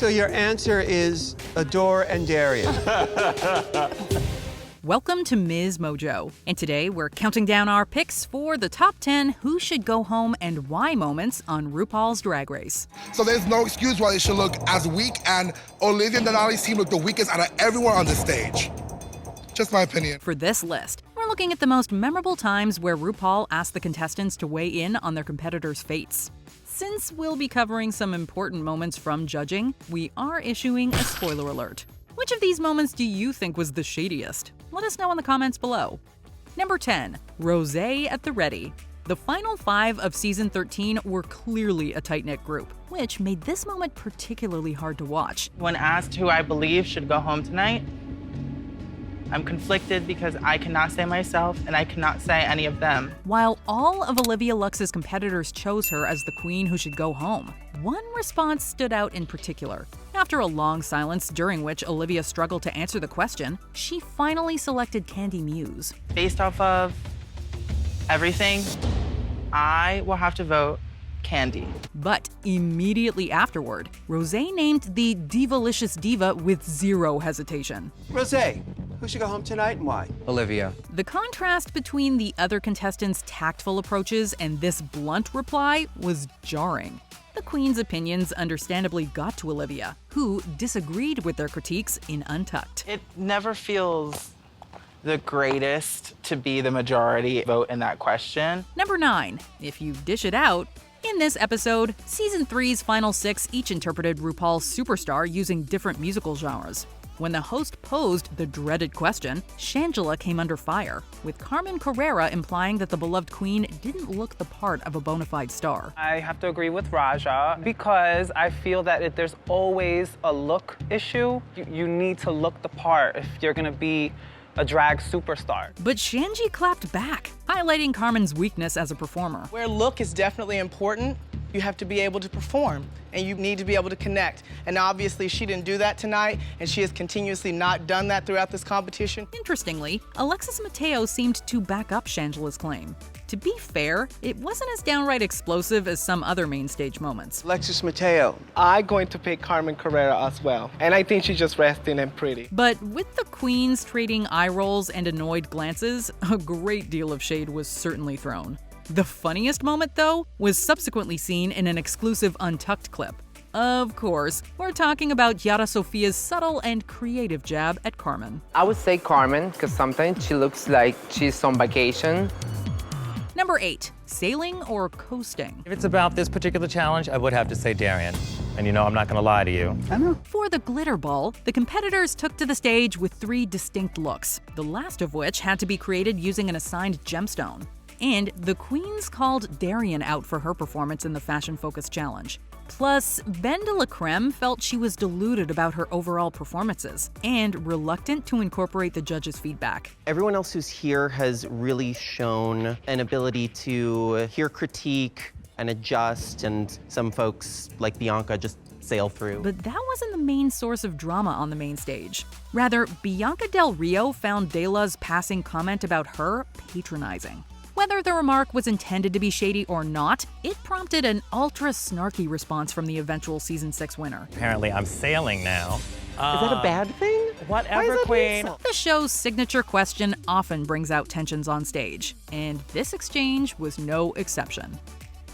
So your answer is Adore and Darian. Welcome to MsMojo, and today we're counting down our picks for the top 10 who should go home and why moments on RuPaul's Drag Race. So there's no excuse why they should look as weak, and Olivia and Denali's team look the weakest out of everyone on the stage. Just my opinion. For this list, we're looking at the most memorable times where RuPaul asked the contestants to weigh in on their competitors' fates. Since we'll be covering some important moments from judging, we are issuing a spoiler alert. Which of these moments do you think was the shadiest? Let us know in the comments below. Number 10, Rosé at the ready. The final 5 of season 13 were clearly a tight-knit group, which made this moment particularly hard to watch. When asked who I believe should go home tonight, I'm conflicted because I cannot say myself and I cannot say any of them. While all of Olivia Lux's competitors chose her as the queen who should go home, one response stood out in particular. After a long silence during which Olivia struggled to answer the question, she finally selected Candy Muse. Based off of everything, I will have to vote Candy. But immediately afterward, Rosé named the Divalicious Diva with zero hesitation. Rosé, who should go home tonight and why? Olivia. The contrast between the other contestants' tactful approaches and this blunt reply was jarring. The Queen's opinions understandably got to Olivia, who disagreed with their critiques in Untucked. It never feels the greatest to be the majority vote in that question. Number 9, if you dish it out. In this episode, Season 3's final 6 each interpreted RuPaul's Superstar using different musical genres. When the host posed the dreaded question, Shangela came under fire, with Carmen Carrera implying that the beloved queen didn't look the part of a bona fide star. I have to agree with Raja because I feel that if there's always a look issue. You need to look the part if you're gonna be a drag superstar. But Shanji clapped back, highlighting Carmen's weakness as a performer. Where look is definitely important, you have to be able to perform and you need to be able to connect. And obviously she didn't do that tonight and she has continuously not done that throughout this competition. Interestingly, Alexis Mateo seemed to back up Shangela's claim. To be fair, it wasn't as downright explosive as some other main stage moments. Alexis Mateo. I'm going to pick Carmen Carrera as well. And I think she's just resting and pretty. But with the queens trading eye rolls and annoyed glances, a great deal of shade was certainly thrown. The funniest moment, though, was subsequently seen in an exclusive Untucked clip. Of course, we're talking about Yara Sofia's subtle and creative jab at Carmen. I would say Carmen, because sometimes she looks like she's on vacation. Number 8, sailing or coasting? If it's about this particular challenge, I would have to say Darian. And you know, I'm not gonna lie to you. I know. For the glitter ball, the competitors took to the stage with 3 distinct looks, the last of which had to be created using an assigned gemstone. And the queens called Darian out for her performance in the Fashion Focus Challenge. Plus, Ben de la Creme felt she was deluded about her overall performances and reluctant to incorporate the judges' feedback. Everyone else who's here has really shown an ability to hear critique and adjust, and some folks, like Bianca, just sail through. But that wasn't the main source of drama on the main stage. Rather, Bianca Del Rio found De La's passing comment about her patronizing. Whether the remark was intended to be shady or not, it prompted an ultra-snarky response from the eventual Season 6 winner. Apparently, I'm sailing now. Is that a bad thing? Whatever, queen. The show's signature question often brings out tensions on stage, and this exchange was no exception.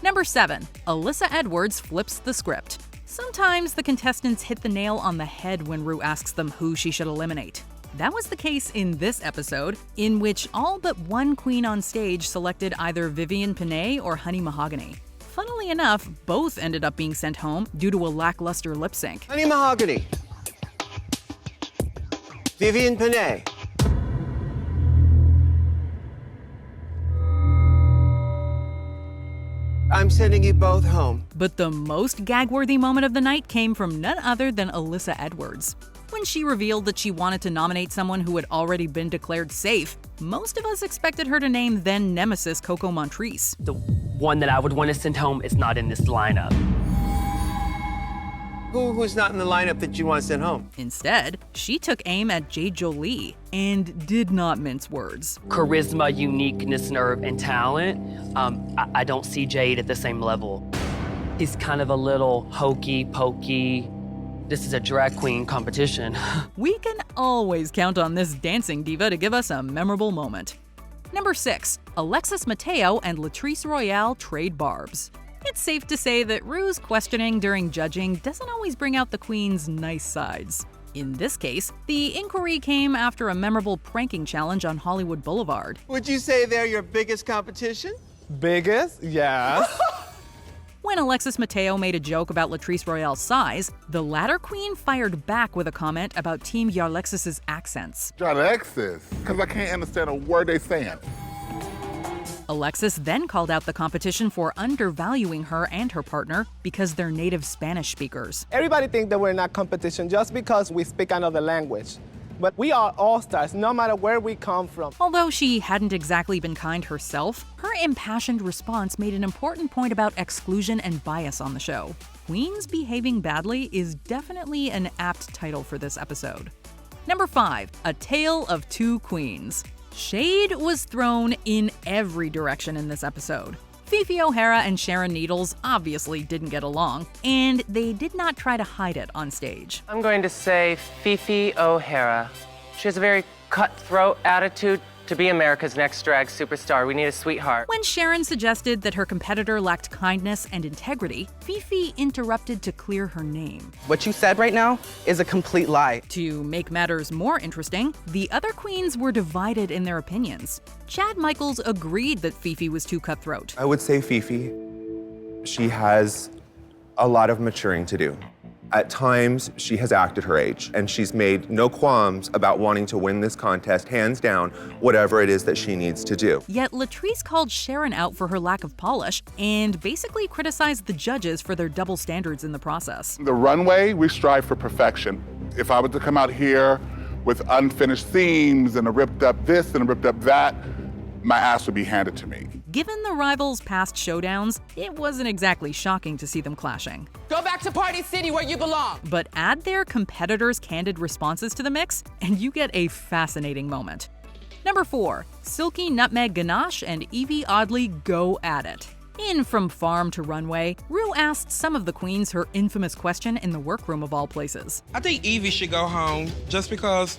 Number 7, Alyssa Edwards flips the script. Sometimes the contestants hit the nail on the head when Ru asks them who she should eliminate. That was the case in this episode, in which all but one queen on stage selected either Vivienne Pinay or Honey Mahogany. Funnily enough, both ended up being sent home due to a lackluster lip sync. Honey Mahogany. Vivienne Pinay. I'm sending you both home. But the most gag-worthy moment of the night came from none other than Alyssa Edwards. When she revealed that she wanted to nominate someone who had already been declared safe, most of us expected her to name then nemesis Coco Montrese. The one that I would want to send home is not in this lineup. Who's not in the lineup that you want to send home? Instead, she took aim at Jade Jolie and did not mince words. Charisma, uniqueness, nerve, and talent. I don't see Jade at the same level. He's kind of a little hokey pokey, this is a drag queen competition. We can always count on this dancing diva to give us a memorable moment. Number 6. Alexis Mateo and Latrice Royale trade barbs. It's safe to say that Ru's questioning during judging doesn't always bring out the queen's nice sides. In this case, the inquiry came after a memorable pranking challenge on Hollywood Boulevard. Would you say they're your biggest competition? Biggest? Yes. When Alexis Mateo made a joke about Latrice Royale's size, the latter queen fired back with a comment about Team Yarlexis's accents. Yarlexis, because I can't understand a word they're saying. Alexis then called out the competition for undervaluing her and her partner because they're native Spanish speakers. Everybody thinks that we're not competition just because we speak another language. But we are all-stars, no matter where we come from. Although she hadn't exactly been kind herself, her impassioned response made an important point about exclusion and bias on the show. Queens Behaving Badly is definitely an apt title for this episode. Number 5. A Tale of Two Queens. Shade was thrown in every direction in this episode. Fifi O'Hara and Sharon Needles obviously didn't get along, and they did not try to hide it on stage. I'm going to say Fifi O'Hara. She has a very cutthroat attitude. To be America's next drag superstar, we need a sweetheart. When Sharon suggested that her competitor lacked kindness and integrity, Fifi interrupted to clear her name. What you said right now is a complete lie. To make matters more interesting, the other queens were divided in their opinions. Chad Michaels agreed that Fifi was too cutthroat. I would say Fifi. She has a lot of maturing to do. At times, she has acted her age, and she's made no qualms about wanting to win this contest, hands down, whatever it is that she needs to do. Yet Latrice called Sharon out for her lack of polish and basically criticized the judges for their double standards in the process. The runway, we strive for perfection. If I were to come out here with unfinished seams and a ripped up this and a ripped up that, my ass would be handed to me. Given the rivals' past showdowns, it wasn't exactly shocking to see them clashing. Go back to Party City where you belong. But add their competitors' candid responses to the mix, and you get a fascinating moment. Number 4. Silky Nutmeg Ganache and Evie Oddly go at it. In From Farm to Runway, Ru asked some of the queens her infamous question in the workroom of all places. I think Evie should go home just because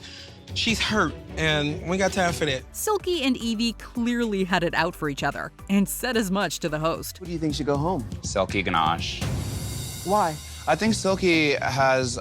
she's hurt and we got time for that. Silky and Evie clearly had it out for each other and said as much to the host. Who do you think should go home? Silky Ganache. Why? I think Silky has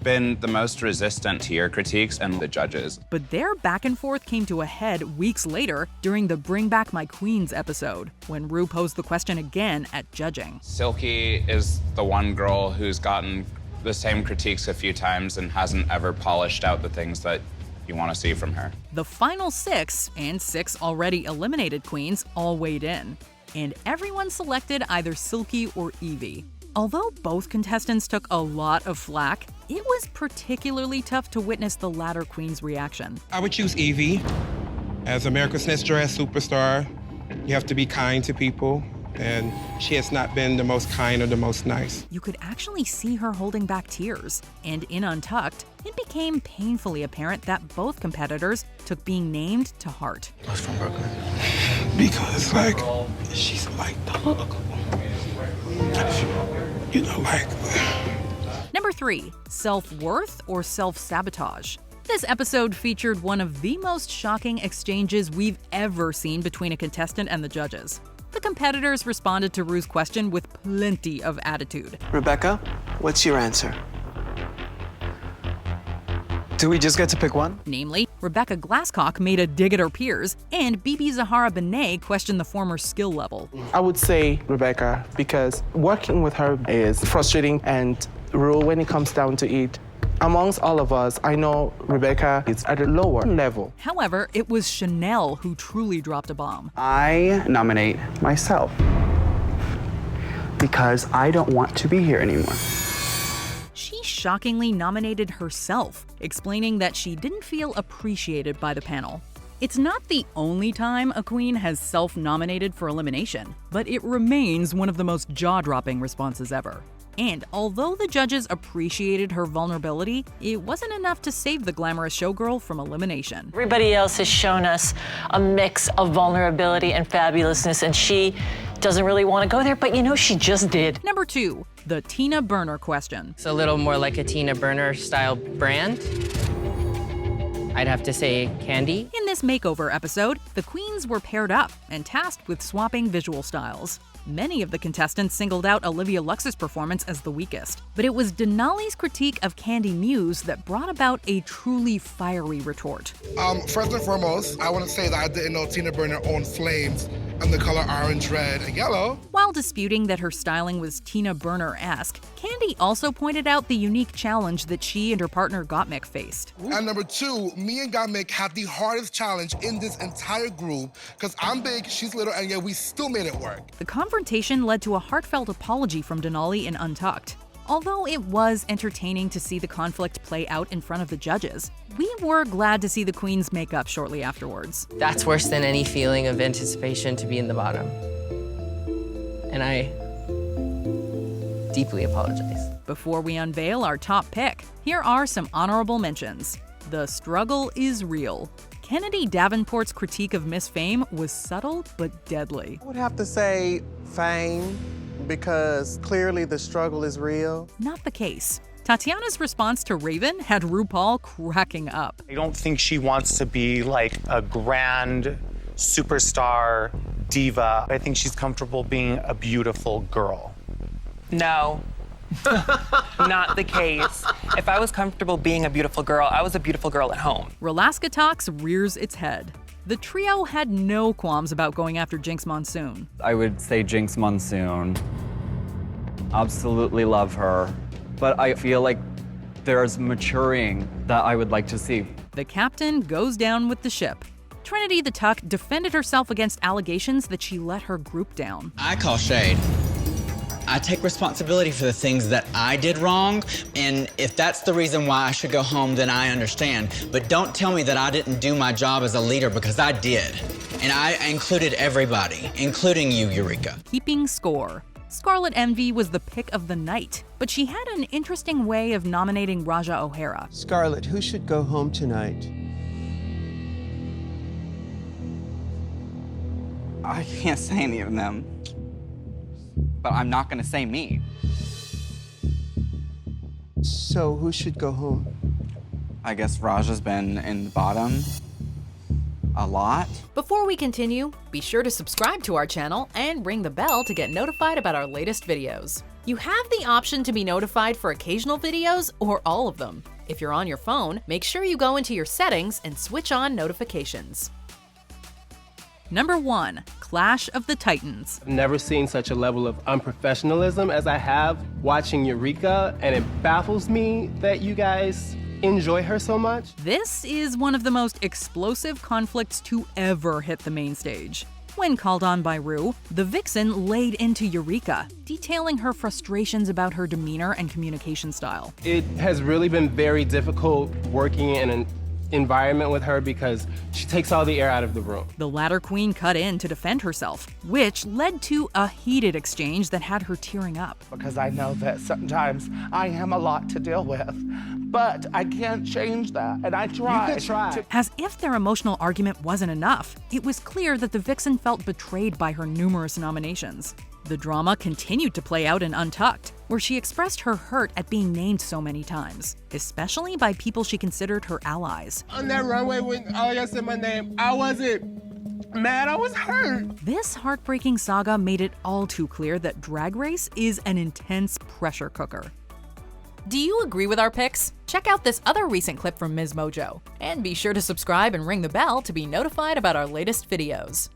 been the most resistant to your critiques and the judges. But their back and forth came to a head weeks later during the Bring Back My Queens episode, when Ru posed the question again at judging. Silky is the one girl who's gotten the same critiques a few times and hasn't ever polished out the things that you want to see from her. The final 6, and 6 already eliminated queens, all weighed in, and everyone selected either Silky or Evie. Although both contestants took a lot of flack, it was particularly tough to witness the latter queen's reaction. I would choose Evie. As America's Next Drag Superstar, you have to be kind to people, and she has not been the most kind or the most nice. You could actually see her holding back tears, and in Untucked, it became painfully apparent that both competitors took being named to heart. I was from Brooklyn. Because, like, she's a light dog. You know, like... Number 3, self-worth or self-sabotage. This episode featured one of the most shocking exchanges we've ever seen between a contestant and the judges. The competitors responded to Ru's question with plenty of attitude. Rebecca, what's your answer? Do we just get to pick one? Namely, Rebecca Glasscock made a dig at her peers, and Bibi Zahara Benet questioned the former's skill level. I would say Rebecca, because working with her is frustrating, and Ru, when it comes down to it, amongst all of us, I know Rebecca is at a lower level. However, it was Chanel who truly dropped a bomb. I nominate myself because I don't want to be here anymore. She shockingly nominated herself, explaining that she didn't feel appreciated by the panel. It's not the only time a queen has self-nominated for elimination, but it remains one of the most jaw-dropping responses ever. And although the judges appreciated her vulnerability, it wasn't enough to save the glamorous showgirl from elimination. Everybody else has shown us a mix of vulnerability and fabulousness, and she doesn't really want to go there, but you know, she just did. Number 2, the Tina Burner question. It's a little more like a Tina Burner style brand. I'd have to say Candy. In this makeover episode, the queens were paired up and tasked with swapping visual styles. Many of the contestants singled out Olivia Lux's performance as the weakest, but it was Denali's critique of Candy Muse that brought about a truly fiery retort. First and foremost, I want to say that I didn't know Tina Burner owned flames and the color orange, red, and yellow. While disputing that her styling was Tina Burner-esque, Candy also pointed out the unique challenge that she and her partner Gottmik faced. And number 2, me and Gottmik had the hardest challenge in this entire group because I'm big, she's little, and yet we still made it work. The confrontation led to a heartfelt apology from Denali in Untucked. Although it was entertaining to see the conflict play out in front of the judges, we were glad to see the queens make up shortly afterwards. That's worse than any feeling of anticipation to be in the bottom. And I deeply apologize. Before we unveil our top pick, here are some honorable mentions. The struggle is real. Kennedy Davenport's critique of Miss Fame was subtle but deadly. I would have to say Fame, because clearly the struggle is real. Not the case. Tatiana's response to Raven had RuPaul cracking up. I don't think she wants to be like a grand superstar diva. I think she's comfortable being a beautiful girl. No. Not the case. If I was comfortable being a beautiful girl, I was a beautiful girl at home. Relaska Talks rears its head. The trio had no qualms about going after Jinx Monsoon. I would say Jinx Monsoon. Absolutely love her. But I feel like there's maturing that I would like to see. The captain goes down with the ship. Trinity the Tuck defended herself against allegations that she let her group down. I call shade. I take responsibility for the things that I did wrong, and if that's the reason why I should go home, then I understand. But don't tell me that I didn't do my job as a leader, because I did. And I included everybody, including you, Eureka. Keeping score. Scarlet Envy was the pick of the night, but she had an interesting way of nominating Raja O'Hara. Scarlet, who should go home tonight? I can't say any of them. But I'm not gonna say me. So who should go home? I guess Raja's been in the bottom a lot. Before we continue, be sure to subscribe to our channel and ring the bell to get notified about our latest videos. You have the option to be notified for occasional videos or all of them. If you're on your phone, make sure you go into your settings and switch on notifications. Number 1, Clash of the Titans. I've never seen such a level of unprofessionalism as I have watching Eureka, and it baffles me that you guys enjoy her so much. This is one of the most explosive conflicts to ever hit the main stage. When called on by Ru, the Vixen laid into Eureka, detailing her frustrations about her demeanor and communication style. It has really been very difficult working in an environment with her because she takes all the air out of the room. The latter queen cut in to defend herself, which led to a heated exchange that had her tearing up. Because I know that sometimes I am a lot to deal with, but I can't change that, and I try. You could try. As if their emotional argument wasn't enough, it was clear that the Vixen felt betrayed by her numerous nominations. The drama continued to play out in Untucked, where she expressed her hurt at being named so many times, especially by people she considered her allies. On that runway when Alia said my name, I wasn't mad, I was hurt. This heartbreaking saga made it all too clear that Drag Race is an intense pressure cooker. Do you agree with our picks? Check out this other recent clip from MsMojo, and be sure to subscribe and ring the bell to be notified about our latest videos.